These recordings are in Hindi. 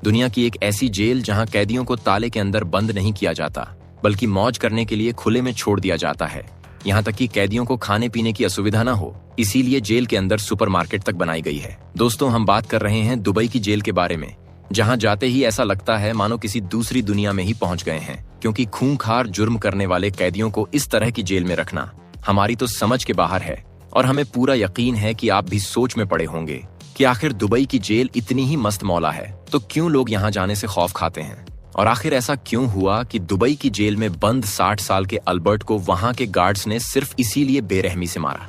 दुनिया की एक ऐसी जेल जहां कैदियों को ताले के अंदर बंद नहीं किया जाता, बल्कि मौज करने के लिए खुले में छोड़ दिया जाता है। यहाँ तक कि कैदियों को खाने पीने की असुविधा न हो, इसीलिए जेल के अंदर सुपरमार्केट तक बनाई गई है। दोस्तों, हम बात कर रहे हैं दुबई की जेल के बारे में, जहां जाते ही ऐसा लगता है मानो किसी दूसरी दुनिया में ही पहुंच गए हैं, क्योंकि खूंखार जुर्म करने वाले कैदियों को इस तरह की जेल में रखना हमारी तो समझ के बाहर है। और हमें पूरा यकीन है कि आप भी सोच में पड़े होंगे कि आखिर दुबई की जेल इतनी ही मस्त मौला है तो क्यों लोग यहाँ जाने से खौफ खाते हैं, और आखिर ऐसा क्यों हुआ कि दुबई की जेल में बंद 60 साल के अल्बर्ट को वहां के गार्ड्स ने सिर्फ इसीलिए बेरहमी से मारा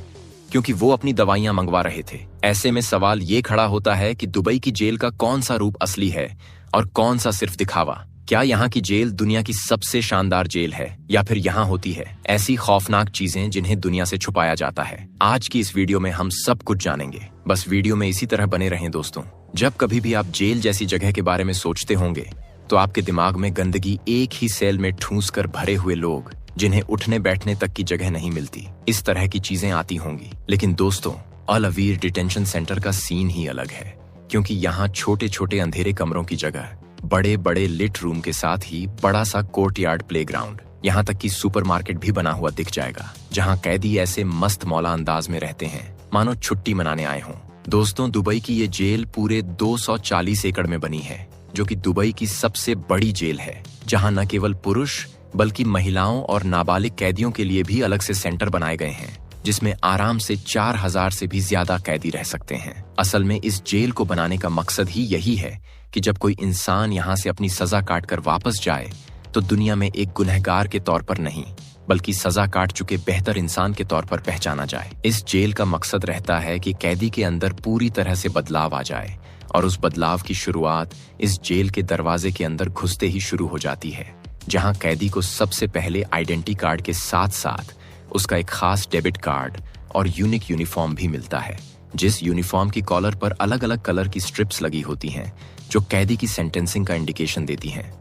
क्योंकि वो अपनी दवाइयां मंगवा रहे थे। ऐसे में सवाल ये खड़ा होता है कि दुबई की जेल का कौन सा रूप असली है और कौन सा सिर्फ दिखावा। क्या यहाँ की जेल दुनिया की सबसे शानदार जेल है, या फिर यहाँ होती है ऐसी खौफनाक चीजें जिन्हें दुनिया से छुपाया जाता है। आज की इस वीडियो में हम सब कुछ जानेंगे। बस वीडियो में इसी तरह बने रहें दोस्तों। जब कभी भी आप जेल जैसी जगह के बारे में सोचते होंगे तो आपके दिमाग में गंदगी, एक ही सेल में ठूंस कर भरे हुए लोग जिन्हें उठने बैठने तक की जगह नहीं मिलती, इस तरह की चीजें आती होंगी। लेकिन दोस्तों, अल अवीर डिटेंशन सेंटर का सीन ही अलग है, क्योंकि यहाँ छोटे छोटे अंधेरे कमरों की जगह बड़े बड़े लिट रूम के साथ ही बड़ा सा कोर्टयार्ड प्लेग्राउंड, यहाँ तक कि सुपरमार्केट भी बना हुआ दिख जाएगा, जहाँ कैदी ऐसे मस्त मौला अंदाज में रहते हैं मानो छुट्टी मनाने आए हों। दोस्तों, दुबई की ये जेल पूरे 240 एकड़ में बनी है, जो कि दुबई की सबसे बड़ी जेल है, जहाँ न केवल पुरुष बल्कि महिलाओं और नाबालिग कैदियों के लिए भी अलग से सेंटर बनाए गए हैं, जिसमें आराम से 4000 से भी ज्यादा कैदी रह सकते हैं। असल में इस जेल को बनाने का मकसद ही यही है कि जब कोई इंसान यहाँ से अपनी सजा काट कर वापस जाए तो दुनिया में एक गुनहगार के तौर पर नहीं, बल्कि सजा काट चुके बेहतर इंसान के तौर पर पहचाना जाए। इस जेल का मकसद रहता है कि कैदी के अंदर पूरी तरह से बदलाव आ जाए, और उस बदलाव की शुरुआत इस जेल के दरवाजे के अंदर घुसते ही शुरू हो जाती है, जहां कैदी को सबसे पहले आइडेंटिटी कार्ड के साथ साथ उसका एक खास डेबिट कार्ड और यूनिक यूनिफॉर्म भी मिलता है, जिस यूनिफॉर्म की कॉलर पर अलग अलग कलर की स्ट्रिप्स लगी होती हैं, जो कैदी की सेंटेंसिंग का इंडिकेशन देती हैं।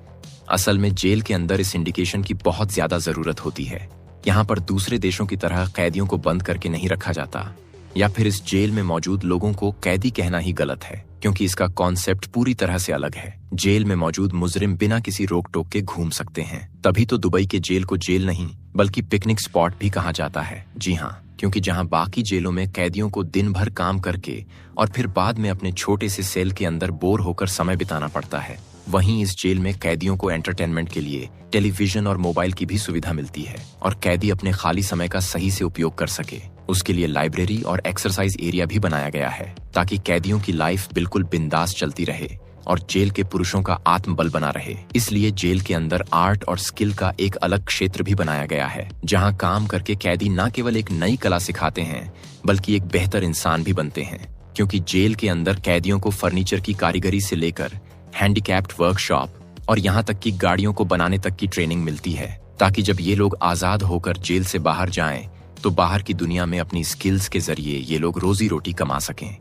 असल में जेल के अंदर इस इंडिकेशन की बहुत ज्यादा जरूरत होती है। यहाँ पर दूसरे देशों की तरह कैदियों को बंद करके नहीं रखा जाता, या फिर इस जेल में मौजूद लोगों को कैदी कहना ही गलत है, क्योंकि इसका कॉन्सेप्ट पूरी तरह से अलग है। जेल में मौजूद मुजरिम बिना किसी रोक टोक के घूम सकते हैं। तभी तो दुबई के जेल को जेल नहीं बल्कि पिकनिक स्पॉट भी कहा जाता है। जी हाँ, क्योंकि जहाँ बाकी जेलों में कैदियों को दिन भर काम करके और फिर बाद में अपने छोटे से सेल के अंदर बोर होकर समय बिताना पड़ता है, वहीं इस जेल में कैदियों को एंटरटेनमेंट के लिए टेलीविजन और मोबाइल की भी सुविधा मिलती है, और कैदी अपने खाली समय का सही से उपयोग कर सके। उसके लिए लाइब्रेरी और एक्सरसाइज एरिया भी बनाया गया है, ताकि कैदियों की लाइफ बिल्कुल बिंदास चलती रहे और जेल के पुरुषों का आत्मबल बना रहे। इसलिए जेल के अंदर आर्ट और स्किल का एक अलग क्षेत्र भी बनाया गया है, जहां काम करके कैदी न केवल एक नई कला सिखाते हैं, बल्कि एक बेहतर इंसान भी बनते हैं। क्योंकि जेल के अंदर कैदियों को फर्नीचर की कारीगरी से लेकर हैंडीकैप्ड वर्कशॉप और यहाँ तक कि गाड़ियों को बनाने तक की ट्रेनिंग मिलती है, ताकि जब ये लोग आजाद होकर जेल से बाहर जाएं तो बाहर की दुनिया में अपनी स्किल्स के जरिए ये लोग रोजी रोटी कमा सकें।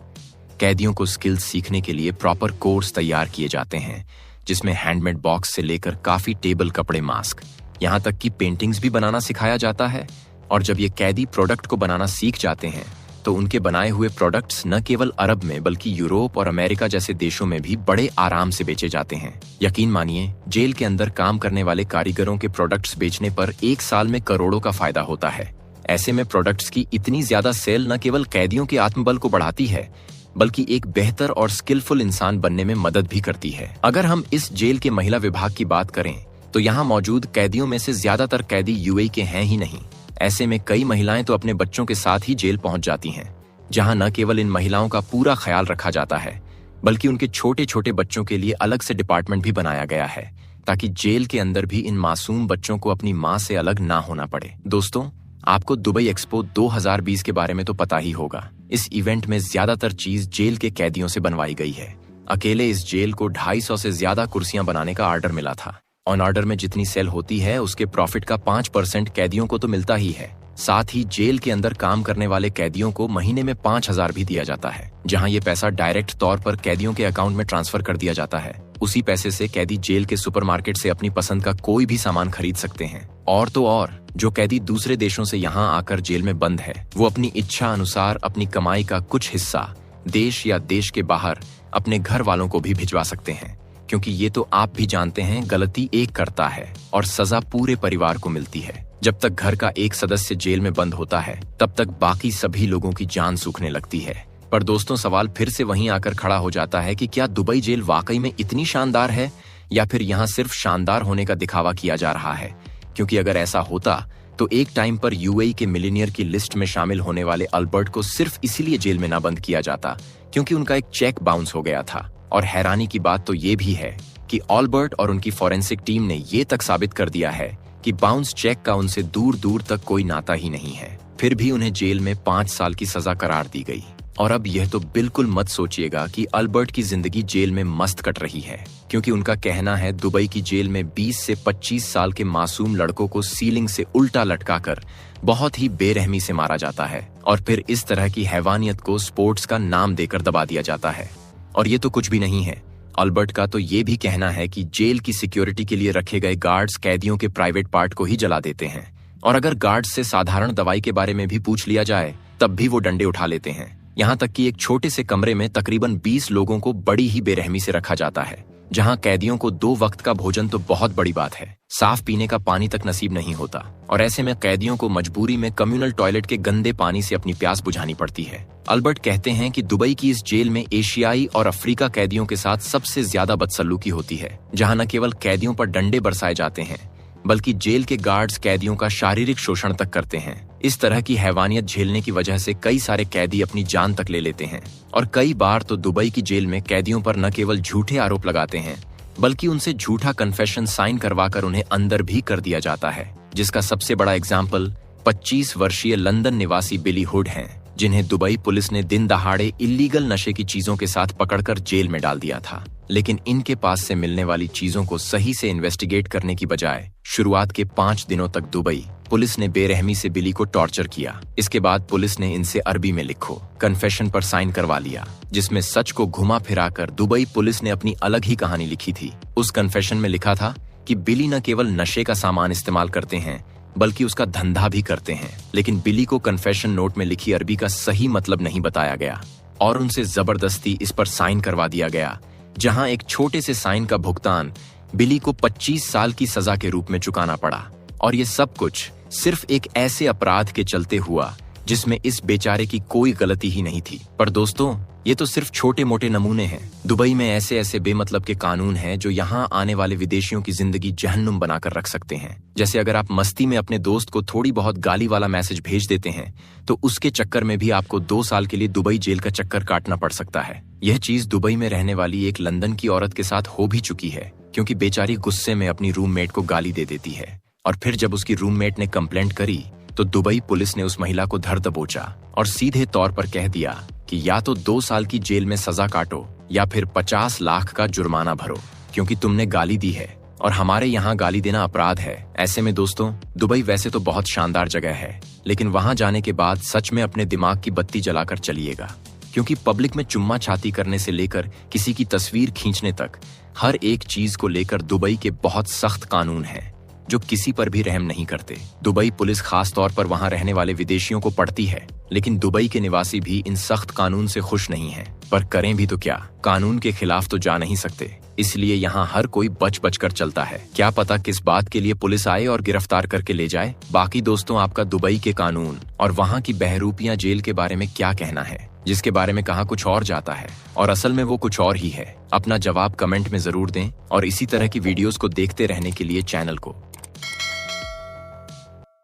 कैदियों को स्किल्स सीखने के लिए प्रॉपर कोर्स तैयार किए जाते हैं, जिसमें हैंडमेड बॉक्स से लेकर काफी टेबल, कपड़े, मास्क, यहाँ तक कि पेंटिंग्स भी बनाना सिखाया जाता है। और जब ये कैदी प्रोडक्ट को बनाना सीख जाते हैं तो उनके बनाए हुए प्रोडक्ट्स न केवल अरब में बल्कि यूरोप और अमेरिका जैसे देशों में भी बड़े आराम से बेचे जाते हैं। यकीन मानिए, जेल के अंदर काम करने वाले कारीगरों के प्रोडक्ट्स बेचने पर एक साल में करोड़ों का फायदा होता है। ऐसे में प्रोडक्ट्स की इतनी ज्यादा सेल न केवल कैदियों के आत्मबल को बढ़ाती है, बल्कि एक बेहतर और स्किलफुल इंसान बनने में मदद भी करती है। अगर हम इस जेल के महिला विभाग की बात करें तो यहाँ मौजूद कैदियों में से ज्यादातर कैदी यूएई के हैं ही नहीं। ऐसे में कई महिलाएं तो अपने बच्चों के साथ ही जेल पहुंच जाती हैं, जहां न केवल इन महिलाओं का पूरा ख्याल रखा जाता है, बल्कि उनके छोटे छोटे बच्चों के लिए अलग से डिपार्टमेंट भी बनाया गया है, ताकि जेल के अंदर भी इन मासूम बच्चों को अपनी माँ से अलग ना होना पड़े। दोस्तों, आपको दुबई एक्सपो 2020 के बारे में तो पता ही होगा। इस इवेंट में ज्यादातर चीज जेल के कैदियों से बनवाई गई है। अकेले इस जेल को 250 से ज्यादा कुर्सियां बनाने का ऑर्डर मिला था। ऑन ऑर्डर में जितनी सेल होती है उसके प्रॉफिट का 5% कैदियों को तो मिलता ही है। साथ ही जेल के अंदर काम करने वाले कैदियों को महीने में 5000 भी दिया जाता है, जहां ये पैसा डायरेक्ट तौर पर कैदियों के अकाउंट में ट्रांसफर कर दिया जाता है। उसी पैसे से कैदी जेल के सुपरमार्केट से अपनी पसंद का कोई भी सामान खरीद सकते हैं। और तो और, जो कैदी दूसरे देशों से यहाँ आकर जेल में बंद है, वो अपनी इच्छा अनुसार अपनी कमाई का कुछ हिस्सा देश या देश के बाहर अपने घर वालों को भी भिजवा सकते हैं, क्योंकि ये तो आप भी जानते हैं, गलती एक करता है और सजा पूरे परिवार को मिलती है। जब तक घर का एक सदस्य जेल में बंद होता है, तब तक बाकी सभी लोगों की जान सूखने लगती है। पर दोस्तों, सवाल फिर से वहीं आकर खड़ा हो जाता है कि क्या दुबई जेल वाकई में इतनी शानदार है, या फिर यहाँ सिर्फ शानदार होने का दिखावा किया जा रहा है? क्योंकि अगर ऐसा होता तो एक टाइम पर यूएई के मिलियनियर की लिस्ट में शामिल होने वाले अल्बर्ट को सिर्फ इसीलिए जेल में न बंद किया जाता क्योंकि उनका एक चेक बाउंस हो गया था। और हैरानी की बात तो ये भी है कि अल्बर्ट और उनकी फॉरेंसिक टीम ने ये तक साबित कर दिया है कि बाउंस चेक का उनसे दूर दूर तक कोई नाता ही नहीं है। फिर भी उन्हें जेल में 5 साल की सजा करार दी गई। और अब यह तो बिल्कुल मत सोचिएगा कि अल्बर्ट की जिंदगी जेल में मस्त कट रही है, क्योंकि उनका कहना है दुबई की जेल में 20 से 25 साल के मासूम लड़कों को सीलिंग से उल्टा लटकाकर बहुत ही बेरहमी से मारा जाता है और फिर इस तरह की हैवानियत को स्पोर्ट्स का नाम देकर दबा दिया जाता है। और ये तो कुछ भी नहीं है, अल्बर्ट का तो ये भी कहना है कि जेल की सिक्योरिटी के लिए रखे गए गार्ड्स कैदियों के प्राइवेट पार्ट को ही जला देते हैं, और अगर गार्ड्स से साधारण दवाई के बारे में भी पूछ लिया जाए तब भी वो डंडे उठा लेते हैं। यहाँ तक कि एक छोटे से कमरे में तकरीबन 20 लोगों को बड़ी ही बेरहमी से रखा जाता है, जहाँ कैदियों को 2 वक्त का भोजन तो बहुत बड़ी बात है, साफ पीने का पानी तक नसीब नहीं होता। और ऐसे में कैदियों को मजबूरी में कम्युनल टॉयलेट के गंदे पानी से अपनी प्यास बुझानी पड़ती है। अल्बर्ट कहते हैं कि दुबई की इस जेल में एशियाई और अफ्रीका कैदियों के साथ सबसे ज्यादा बदसलूकी होती है, जहाँ न केवल कैदियों पर डंडे बरसाए जाते हैं बल्कि जेल के गार्ड्स कैदियों का शारीरिक शोषण तक करते हैं। इस तरह की हैवानियत झेलने की वजह से कई सारे कैदी अपनी जान तक ले लेते हैं, और कई बार तो दुबई की जेल में कैदियों पर न केवल झूठे आरोप लगाते हैं बल्कि उनसे झूठा कन्फेशन साइन करवाकर उन्हें अंदर भी कर दिया जाता है, जिसका सबसे बड़ा एग्जाम्पल 25 वर्षीय लंदन निवासी बिली हुड हैं, जिन्हें दुबई पुलिस ने दिन दहाड़े इल्लीगल नशे की चीजों के साथ पकड़कर जेल में डाल दिया था। लेकिन इनके पास से मिलने वाली चीजों को सही से इन्वेस्टिगेट करने की बजाय शुरुआत के 5 दिनों तक दुबई पुलिस ने बेरहमी से बिली को टॉर्चर किया। इसके बाद पुलिस ने इनसे अरबी में लिखो कन्फेशन पर साइन करवा लिया, जिसमें सच को घुमा फिराकर दुबई पुलिस ने अपनी अलग ही कहानी लिखी थी। उस कन्फेशन में लिखा था कि बिली न केवल नशे का सामान इस्तेमाल करते हैं बल्कि उसका धंधा भी करते हैं। लेकिन बिली को कन्फेशन नोट में लिखी अरबी का सही मतलब नहीं बताया गया और उनसे जबरदस्ती इस पर साइन करवा दिया गया, जहां एक छोटे से साइन का भुगतान बिली को 25 साल की सजा के रूप में चुकाना पड़ा। और ये सब कुछ सिर्फ एक ऐसे अपराध के चलते हुआ जिसमें इस बेचारे की कोई गलती ही नहीं थी। पर दोस्तों, ये तो सिर्फ छोटे मोटे नमूने हैं। दुबई में ऐसे ऐसे बेमतलब के कानून हैं जो यहाँ आने वाले विदेशियों की जिंदगी जहन्नुम बनाकर रख सकते हैं। जैसे अगर आप मस्ती में अपने दोस्त को थोड़ी बहुत गाली वाला मैसेज भेज देते हैं तो उसके चक्कर में भी आपको 2 साल के लिए दुबई जेल का चक्कर काटना पड़ सकता है। यह चीज दुबई में रहने वाली एक लंदन की औरत के साथ हो भी चुकी है, क्योंकि बेचारी गुस्से में अपनी रूममेट को गाली दे देती है और फिर जब उसकी रूममेट ने कंप्लेंट करी तो दुबई पुलिस ने उस महिला को धर दबोचा और सीधे तौर पर कह दिया कि या तो 2 साल की जेल में सजा काटो या फिर 50 लाख का जुर्माना भरो, क्योंकि तुमने गाली दी है और हमारे यहाँ गाली देना अपराध है। ऐसे में दोस्तों, दुबई वैसे तो बहुत शानदार जगह है, लेकिन वहां जाने के बाद सच में अपने दिमाग की बत्ती जलाकर चलिएगा, क्योंकि पब्लिक में चुम्मा छाती करने से लेकर किसी की तस्वीर खींचने तक हर एक चीज को लेकर दुबई के बहुत सख्त कानून हैं जो किसी पर भी रहम नहीं करते। दुबई पुलिस खास तौर पर वहां रहने वाले विदेशियों को पढ़ती है, लेकिन दुबई के निवासी भी इन सख्त कानून से खुश नहीं हैं। पर करें भी तो क्या, कानून के खिलाफ तो जा नहीं सकते, इसलिए यहाँ हर कोई बच बच कर चलता है। क्या पता किस बात के लिए पुलिस आए और गिरफ्तार करके ले जाए। बाकी दोस्तों, आपका दुबई के कानून और वहाँ की बहरूपियां जेल के बारे में क्या कहना है, जिसके बारे में कहा कुछ और जाता है और असल में वो कुछ और ही है? अपना जवाब कमेंट में जरूर दें और इसी तरह की वीडियोस को देखते रहने के लिए चैनल को